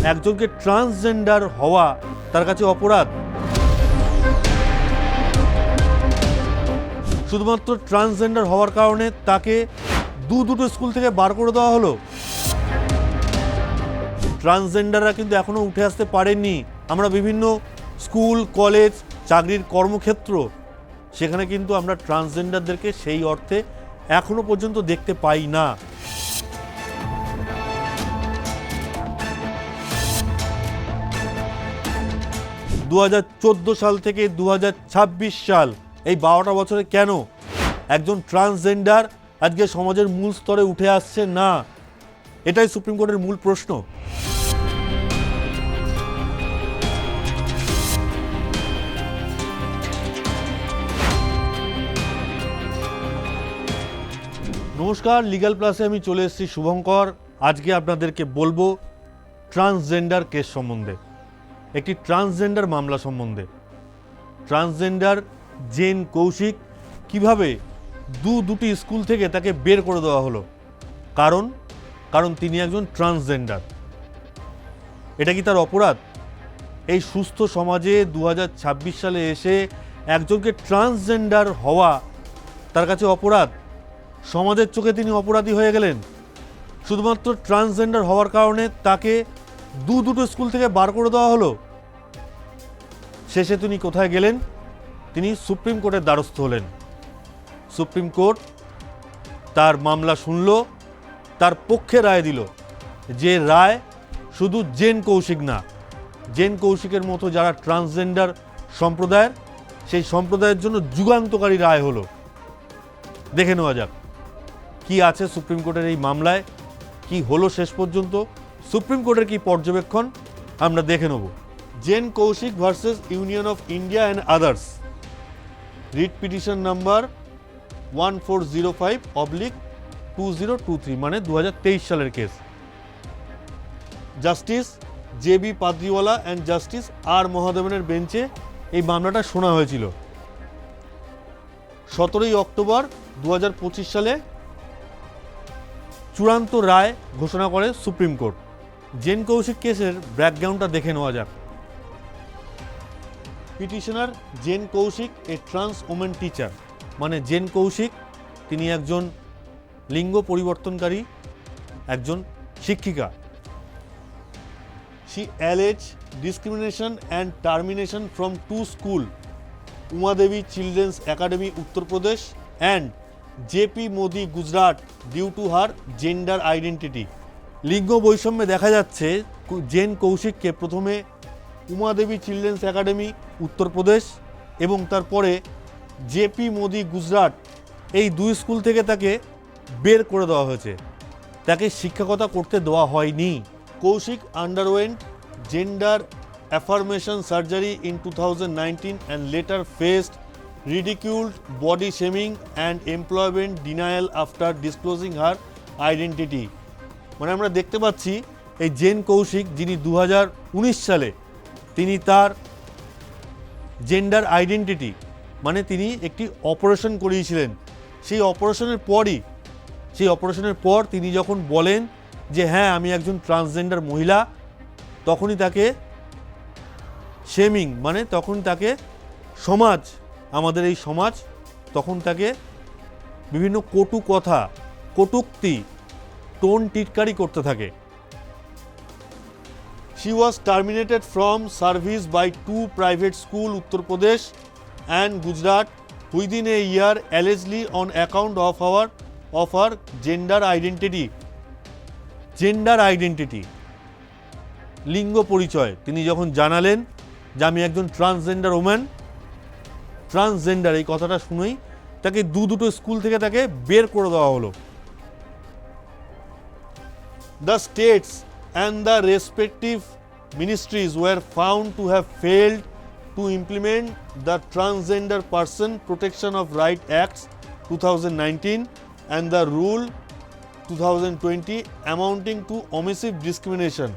একজনকে ট্রান্সজেন্ডার হওয়া তার কাছে অপরাধ। শুধুমাত্র ট্রান্সজেন্ডার হওয়ার কারণে তাকে দুটো স্কুল থেকে বার করে দেওয়া হলো। ট্রান্সজেন্ডাররা কিন্তু এখনো উঠে আসতে পারেননি। আমরা বিভিন্ন স্কুল, কলেজ, চাকরির কর্মক্ষেত্র, সেখানে কিন্তু আমরা ট্রান্সজেন্ডারদেরকে সেই অর্থে এখনো পর্যন্ত দেখতে পাই না। দু 2014 সাল থেকে 2026 সাল, এই 12টা বছরে কেন একজন ট্রান্সজেন্ডার আজকে সমাজের মূল স্তরে উঠে আসছে না? এটাই সুপ্রিম কোর্টের মূল প্রশ্ন। নমস্কার, লিগ্যাল প্লাসে আমি চলে এসেছি শুভঙ্কর। আজকে আপনাদেরকে বলবো ট্রান্সজেন্ডার কেস সম্বন্ধে, একটি ট্রান্সজেন্ডার মামলা সম্বন্ধে। ট্রান্সজেন্ডার জেন কৌশিক কিভাবে দুটি স্কুল থেকে তাকে বের করে দেওয়া হলো, কারণ তিনি একজন ট্রান্সজেন্ডার। এটা কি তার অপরাধ? এই সুস্থ সমাজে 2026 সালে এসে একজনকে ট্রান্সজেন্ডার হওয়া তার কাছে অপরাধ। সমাজের চোখে তিনি অপরাধী হয়ে গেলেন। শুধুমাত্র ট্রান্সজেন্ডার হওয়ার কারণে তাকে দুটো স্কুল থেকে বার করে দেওয়া হলো। শেষে তিনি কোথায় গেলেন? তিনি সুপ্রিম কোর্টের দ্বারস্থ হলেন। সুপ্রিম কোর্ট তার মামলা শুনল, তার পক্ষে রায় দিল। যে রায় শুধু জেন কৌশিক না, জেন কৌশিকের মতো যারা ট্রান্সজেন্ডার সম্প্রদায়ের, সেই সম্প্রদায়ের জন্য যুগান্তকারী রায় হলো। দেখে নেওয়া যাক কি আছে সুপ্রিম কোর্টের এই মামলায়, কি হলো শেষ পর্যন্ত, সুপ্রিম কোর্টের কি পর্যবেক্ষণ আমরা দেখে নেব। Jane Kaushik versus Union of India and others, writ petition number 1405/2023, মানে 2023 সালের কেস। Justice J B. Pardiwala and justice R মহাদেবনের বেঞ্চে এই মামলাটা শোনা হয়েছিল। 17 অক্টোবর 2025 সালে চূড়ান্ত রায় ঘোষণা করে সুপ্রিম কোর্ট। জেন কৌশিক কেসের ব্যাকগ্রাউন্ডটা দেখে নেওয়া যাক। Petitioner Jane Kaushik, a trans women teacher, মানে জেন কৌশিক তিনি একজন লিঙ্গ পরিবর্তনকারী একজন শিক্ষিকা। She allege discrimination and termination from 2 school, Umadevi children's academy Uttar Pradesh and J P. Modi Gujarat, due to her gender identity. লিঙ্গ বৈষম্যে দেখা যাচ্ছে জেন কৌশিককে প্রথমে উমাদেবী চিলড্রেন্স একাডেমি উত্তরপ্রদেশ এবং তারপরে জে.পি. মোদি গুজরাট, এই 2 স্কুল থেকে তাকে বের করে দেওয়া হয়েছে। তাকে শিক্ষকতা করতে দেওয়া হয়নি। Kaushik underwent gender affirmation surgery in 2019 and later faced ridiculed, body shaming and employment denial after disclosing her identity। মানে আমরা দেখতে পাচ্ছি এই জেন কৌশিক, যিনি 2019 সালে তিনি তার জেন্ডার আইডেন্টিটি, মানে তিনি একটি অপারেশন করিয়েছিলেন। সেই অপারেশনের পর তিনি যখন বলেন যে হ্যাঁ আমি একজন ট্রান্সজেন্ডার মহিলা, তখনই তাকে শেমিং, মানে তখন তাকে সমাজ, আমাদের এই সমাজ তখন তাকে বিভিন্ন কটু কথা, কটূক্তি, টোন টিটকারি করতে থাকে। She was terminated from service by 2 private schools, Uttar Pradesh and Gujarat, within a year, allegedly on account of her gender identity. Gender identity, লিঙ্গ পরিচয়, তিনি যখন জানালেন যে আমি একজন ট্রান্সজেন্ডার ওম্যান, ট্রান্সজেন্ডার, এই কথাটা শুনেই তাকে দুটো স্কুল থেকে তাকে বের করে দেওয়া হলো। The states and the respective ministries were found to have failed to implement the Transgender Person Protection of Right Acts 2019 and the Rule 2020 amounting to omissive discrimination।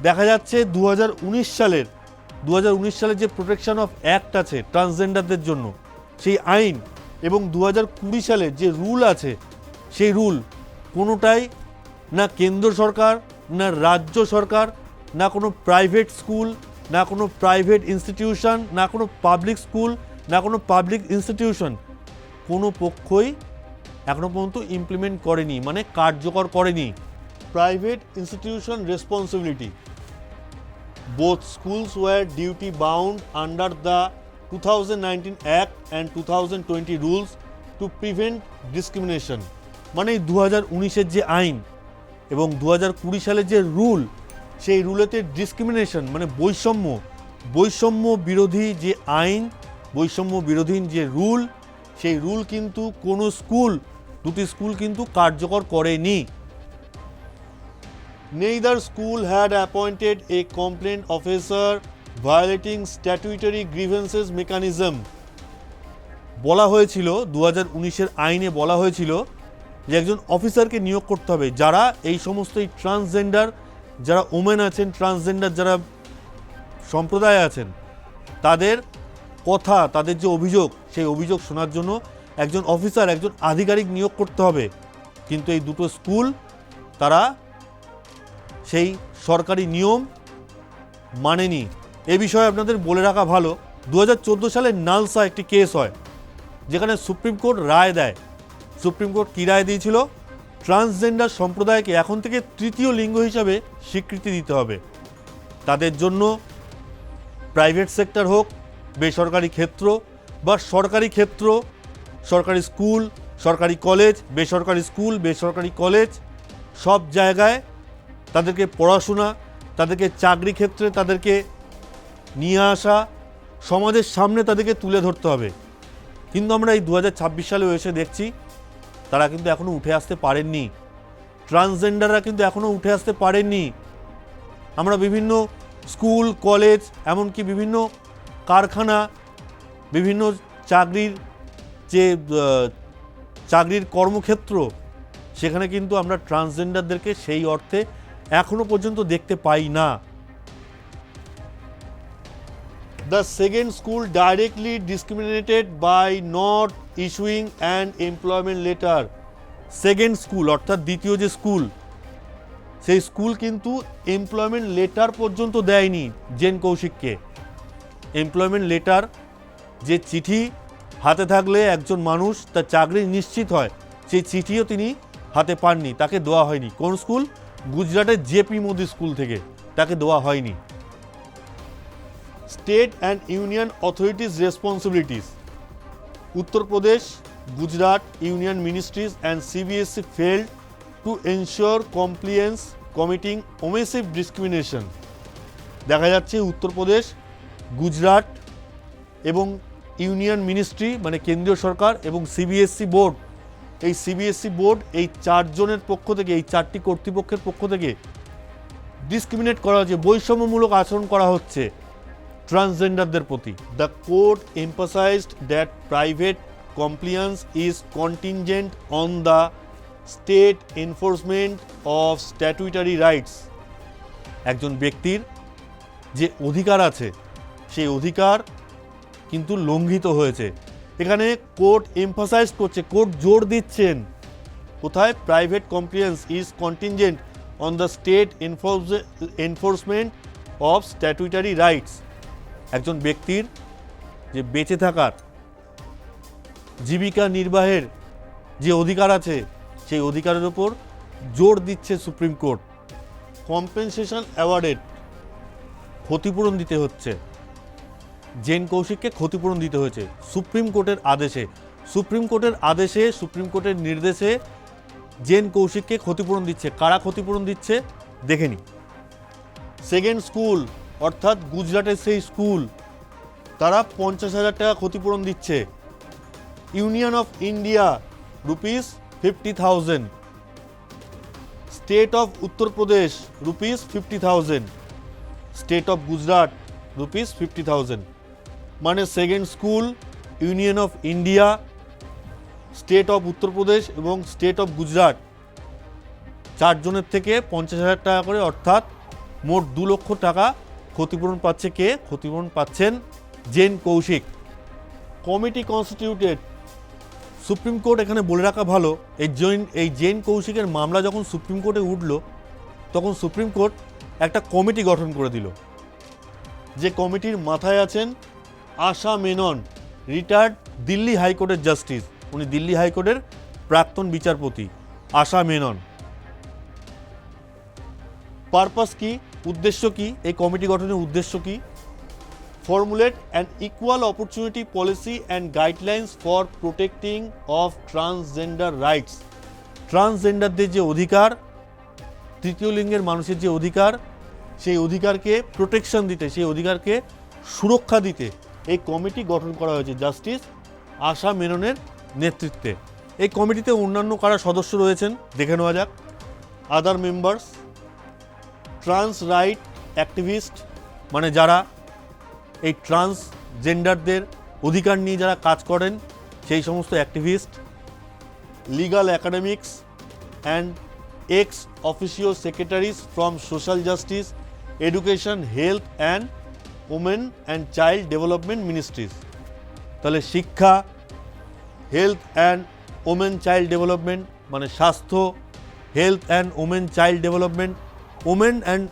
দেখা যাচ্ছে 2019 সালের যে প্রোটেকশন অফ অ্যাক্ট আছে ট্রান্সজেন্ডারদের জন্য, সেই আইন, এবং 2020 সালের যে রুল আছে, সেই রুল কোনোটাই না কেন্দ্র সরকার না রাজ্য সরকার না কোনো প্রাইভেট স্কুল, না কোনো প্রাইভেট ইনস্টিটিউশন, না কোনো পাবলিক স্কুল, না কোনো পাবলিক ইনস্টিটিউশন, কোনো পক্ষই এখনো পর্যন্ত ইমপ্লিমেন্ট করেনি, মানে কার্যকর করেনি। Private institution responsibility, both schools were duty bound under the 2019 Act and 2020 rules to prevent discrimination। মানে 2019-এর যে আইন এবং 2020 সালের যে রুল, সেই রুলেতে ডিসক্রিমিনেশন মানে বৈষম্য বিরোধী যে আইন, বৈষম্য বিরোধী যে রুল, সেই রুল কিন্তু কোনো দুটি স্কুল কিন্তু কার্যকর করেনি। Neither school had appointed a complaint officer violating statutory grievances mechanism। বলা হয়েছিল 2019-এর আইনে বলা হয়েছিল যে একজন অফিসারকে নিয়োগ করতে হবে যারা এই সমস্ত ট্রান্সজেন্ডার, যারা ওমেন আছেন, ট্রান্সজেন্ডার যারা সম্প্রদায় আছেন, তাদের কথা, তাদের যে অভিযোগ, সেই অভিযোগ শোনার জন্য একজন অফিসার, একজন আধিকারিক নিয়োগ করতে হবে। কিন্তু এই দুটো স্কুল তারা সেই সরকারি নিয়ম মানেনি। এ বিষয়ে আপনাদের বলে রাখা ভালো, 2014 সালে নালসা একটি কেস হয় যেখানে সুপ্রিম কোর্ট রায় দেয়। সুপ্রিম কোর্ট কী রায় দিয়েছিল? ট্রান্সজেন্ডার সম্প্রদায়কে এখন থেকে তৃতীয় লিঙ্গ হিসাবে স্বীকৃতি দিতে হবে। তাদের জন্য প্রাইভেট সেক্টর হোক, বেসরকারি ক্ষেত্র বা সরকারি ক্ষেত্র, সরকারি স্কুল, সরকারি কলেজ, বেসরকারি স্কুল, বেসরকারি কলেজ, সব জায়গায় তাদেরকে পড়াশোনা, তাদেরকে চাকরি ক্ষেত্রে তাদেরকে নিয়ে আসা, সমাজের সামনে তাদেরকে তুলে ধরতে হবে। কিন্তু আমরা এই 2026 সালে এসে দেখছি তারা কিন্তু এখনও উঠে আসতে পারেননি, ট্রান্সজেন্ডাররা কিন্তু এখনও উঠে আসতে পারেননি। আমরা বিভিন্ন স্কুল, কলেজ, এমনকি বিভিন্ন কারখানা, বিভিন্ন চাকরির কর্মক্ষেত্র, সেখানে কিন্তু আমরা ট্রান্সজেন্ডারদেরকে সেই অর্থে এখনো পর্যন্ত দেখতে পাই না। The second school directly discriminated by not issuing an employment letter। Second school অর্থাৎ দ্বিতীয় যে স্কুল, সেই স্কুল কিন্তু এমপ্লয়মেন্ট লেটার পর্যন্ত দেয়নি জেন কৌশিককে। এমপ্লয়মেন্ট লেটার, যে চিঠি হাতে থাকলে একজন মানুষ তার চাকরি নিশ্চিত হয়, সেই চিঠিও তিনি হাতে পাননি, তাকে দেওয়া হয়নি। কোন স্কুল? গুজরাটের জেপি মোদি স্কুল থেকে তাকে দেওয়া হয়নি। State and union authorities responsibilities, Uttar Pradesh, Gujarat union ministries and CBSE failed to ensure compliance committing omissive discrimination. দেখা যাচ্ছে উত্তরপ্রদেশ, গুজরাট এবং ইউনিয়ন মিনিস্ট্রি মানে কেন্দ্রীয় সরকার এবং সিবিএসসি বোর্ড, এই সিবিএসসি বোর্ড এই চারজনের পক্ষ থেকে, এই চারটি কর্তৃপক্ষের পক্ষ থেকে ডিসক্রিমিনেট করা হচ্ছে, বৈষম্যমূলক আচরণ করা হচ্ছে ট্রান্সজেন্ডারদের প্রতি। The court emphasised that private compliance is contingent on the state enforcement of statutory rights. একজন ব্যক্তির যে অধিকার আছে, সেই অধিকার কিন্তু লঙ্ঘিত হয়েছে। এখানে কোর্ট এমফাসাইজ করছে, কোর্ট জোর দিচ্ছেন কোথায়? Private compliance is contingent on the state enforcement of statutory rights. একজন ব্যক্তির যে বেঁচে থাকার, জীবিকা নির্বাহের যে অধিকার আছে, সেই অধিকারের ওপর জোর দিচ্ছে সুপ্রিম কোর্ট। কম্পেনসেশন অ্যাওয়ার্ডেড, ক্ষতিপূরণ দিতে হচ্ছে, জেন কৌশিককে ক্ষতিপূরণ দিতে হয়েছে সুপ্রিম কোর্টের আদেশে। সুপ্রিম কোর্টের নির্দেশে জেন কৌশিককে ক্ষতিপূরণ দিচ্ছে। কারা ক্ষতিপূরণ দিচ্ছে দেখে নি। সেকেন্ড স্কুল অর্থাৎ গুজরাটের সেই স্কুল, তারা 50,000 টাকা ক্ষতিপূরণ দিচ্ছে। Union of India ₹50,000, state of Uttar Pradesh ₹50,000, state of Gujarat ₹50,000। মানে second school, union of India, state of Uttar Pradesh এবং স্টেট অফ গুজরাট, চারজনের থেকে 50,000 টাকা করে, অর্থাৎ মোট 2 লক্ষ টাকা ক্ষতিপূরণ পাচ্ছে কে? ক্ষতিপূরণ পাচ্ছেন জেন Kaushik. Committee constituted, supreme court এখানে বলে রাখা ভালো, এই জেন কৌশিকের মামলা যখন সুপ্রিম কোর্টে উঠল, তখন সুপ্রিম কোর্ট একটা কমিটি গঠন করে দিল, যে কমিটির মাথায় আছেন আশা মেনন, রিটায়ার্ড দিল্লি হাইকোর্টের জাস্টিস। উনি দিল্লি হাইকোর্টের প্রাক্তন বিচারপতি আশা মেনন। পারপাস কি, উদ্দেশ্য কি, এই কমিটি গঠনের উদ্দেশ্য কি? Formulate an equal opportunity policy and guidelines for protecting of transgender rights. ট্রান্সজেন্ডারদের যে অধিকার, তৃতীয় লিঙ্গের মানুষের যে অধিকার, সেই অধিকারকে প্রোটেকশন দিতে, সেই অধিকারকে সুরক্ষা দিতে এই কমিটি গঠন করা হয়েছে জাস্টিস আশা মেননের নেতৃত্বে। এই কমিটিতে অন্যান্য কারা সদস্য রয়েছেন দেখে নেওয়া যাক। আদার মেম্বার্স, ট্রান্স রাইট অ্যাক্টিভিস্ট, মানে যারা এই ট্রান্সজেন্ডারদের অধিকার নিয়ে যারা কাজ করেন সেই সমস্ত activist. Legal academics and x officio secretaries from social justice, education, health and women and child development ministries. তাহলে শিক্ষা, health and women child development মানে স্বাস্থ্য, health and women child development, women and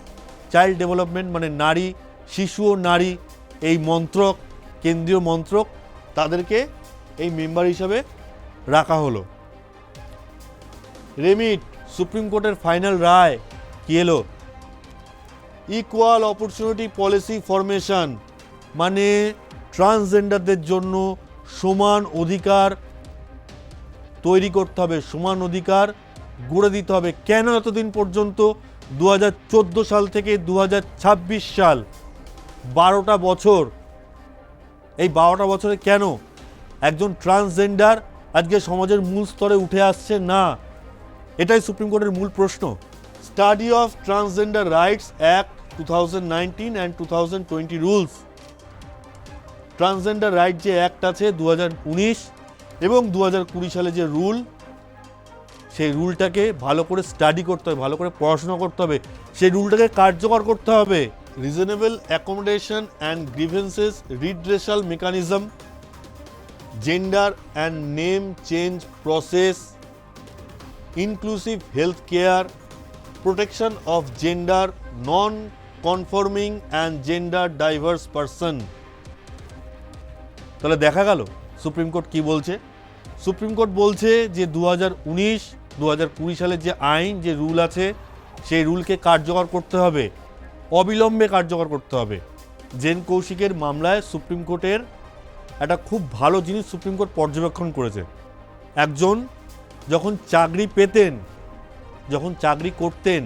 child development মানে নারী, শিশু ও নারী, এই মন্ত্রক, কেন্দ্রীয় মন্ত্রক, তাদেরকে এই মেম্বার হিসাবে রাখা হলো। রেমিট, সুপ্রিম কোর্টের ফাইনাল রায় কি এলো? ইকুয়াল অপরচুনিটি পলিসি ফরমেশন, মানে ট্রান্সজেন্ডারদের জন্য সমান অধিকার তৈরি করতে হবে, সমান অধিকার গড়ে দিতে হবে। কেন এতদিন পর্যন্ত 2014 সাল থেকে 2026 সাল 12টা বছর, এই 12টা বছরে কেন একজন ট্রান্সজেন্ডার আজকে সমাজের মূল স্তরে উঠে আসছে না? এটাই সুপ্রিম কোর্টের মূল প্রশ্ন। Study of transgender rights act 2019 and 2020 rules. Transgender right যে অ্যাক্ট আছে 2019 এবং 2020 সালে যে রুল, সেই রুলটাকে ভালো করে স্টাডি করতে হবে, ভালো করে পড়াশোনা করতে হবে, সেই রুলটাকে কার্যকর করতে হবে। Reasonable accommodation and grievances redressal mechanism, gender and name change process, inclusive health care, protection of gender non conforming and gender diverse person. তাহলে দেখা গেল সুপ্রিম কোর্ট কি বলছে। সুপ্রিম কোর্ট বলছে যে 2019-2020 সালের যে আইন, যে রুল আছে, সেই রুলকে কার্যকর করতে হবে, অবিলম্বে কার্যকর করতে হবে। জেন কৌশিকের মামলায় সুপ্রিম কোর্টের একটা খুব ভালো জিনিস সুপ্রিম কোর্ট পর্যবেক্ষণ করেছে। একজন যখন চাকরি পেতেন, যখন চাকরি করতেন,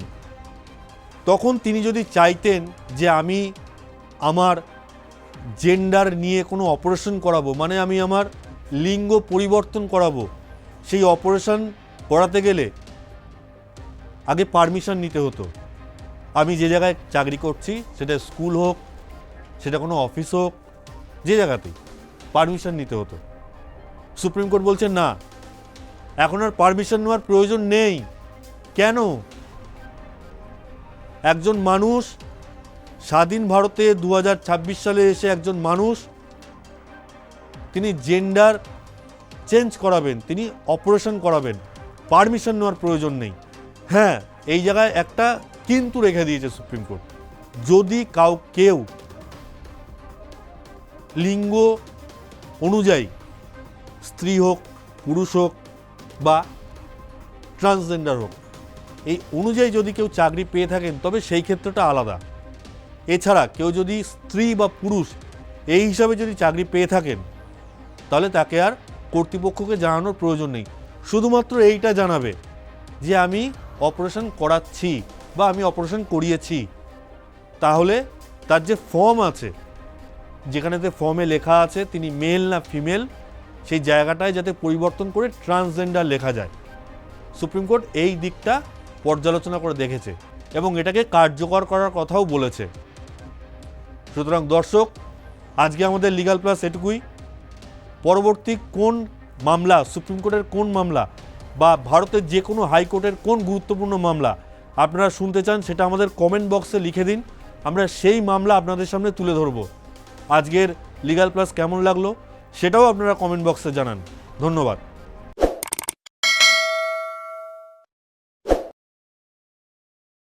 তখন তিনি যদি চাইতেন যে আমি আমার জেন্ডার নিয়ে কোনো অপারেশন করাবো, মানে আমি আমার লিঙ্গ পরিবর্তন করাবো, সেই অপারেশন করাতে গেলে আগে পারমিশন নিতে হতো। আমি যে জায়গায় চাকরি করছি, সেটা স্কুল হোক, সেটা কোনো অফিস হোক, যে জায়গাতেই পারমিশন নিতে হতো। সুপ্রিম কোর্ট বলছে না, এখন আর পারমিশন নেওয়ার প্রয়োজন নেই। কেন? একজন মানুষ স্বাধীন ভারতে 2026 সালে এসে একজন মানুষ তিনি জেন্ডার চেঞ্জ করাবেন, তিনি অপারেশন করাবেন, পারমিশন নেওয়ার প্রয়োজন নেই। হ্যাঁ, এই জায়গায় একটা কিন্তু রেখে দিয়েছে সুপ্রিম কোর্ট। যদি কেউ লিঙ্গ অনুযায়ী, স্ত্রী হোক, পুরুষ হোক বা ট্রান্সজেন্ডার হোক, এই অনুযায়ী যদি কেউ চাকরি পেয়ে থাকেন তবে সেই ক্ষেত্রটা আলাদা। এছাড়া কেউ যদি স্ত্রী বা পুরুষ এই হিসাবে যদি চাকরি পেয়ে থাকেন, তাহলে তাকে আর কর্তৃপক্ষকে জানানোর প্রয়োজন নেই। শুধুমাত্র এইটা জানাবে যে আমি অপারেশন করাচ্ছি বা আমি অপারেশন করিয়েছি। তাহলে তার যে ফর্ম আছে, যেখানেতে ফর্মে লেখা আছে তিনি মেল না ফিমেল, সেই জায়গাটায় যাতে পরিবর্তন করে ট্রান্সজেন্ডার লেখা যায়। সুপ্রিম কোর্ট এই দিকটা পর্যালোচনা করে দেখেছে এবং এটাকে কার্যকর করার কথাও বলেছে। সুতরাং দর্শক, আজকে আমাদের লিগাল প্লাস এটুকুই। পরবর্তী কোন মামলা, সুপ্রিম কোর্টের কোন মামলা বা ভারতের যে কোনো হাইকোর্টের কোন গুরুত্বপূর্ণ মামলা আপনারা শুনতে চান, সেটা আমাদের কমেন্ট বক্সে লিখে দিন। আমরা সেই মামলা আপনাদের সামনে তুলে ধরব। আজকের লিগাল প্লাস কেমন লাগলো সেটাও আপনারা কমেন্ট বক্সে জানান। ধন্যবাদ।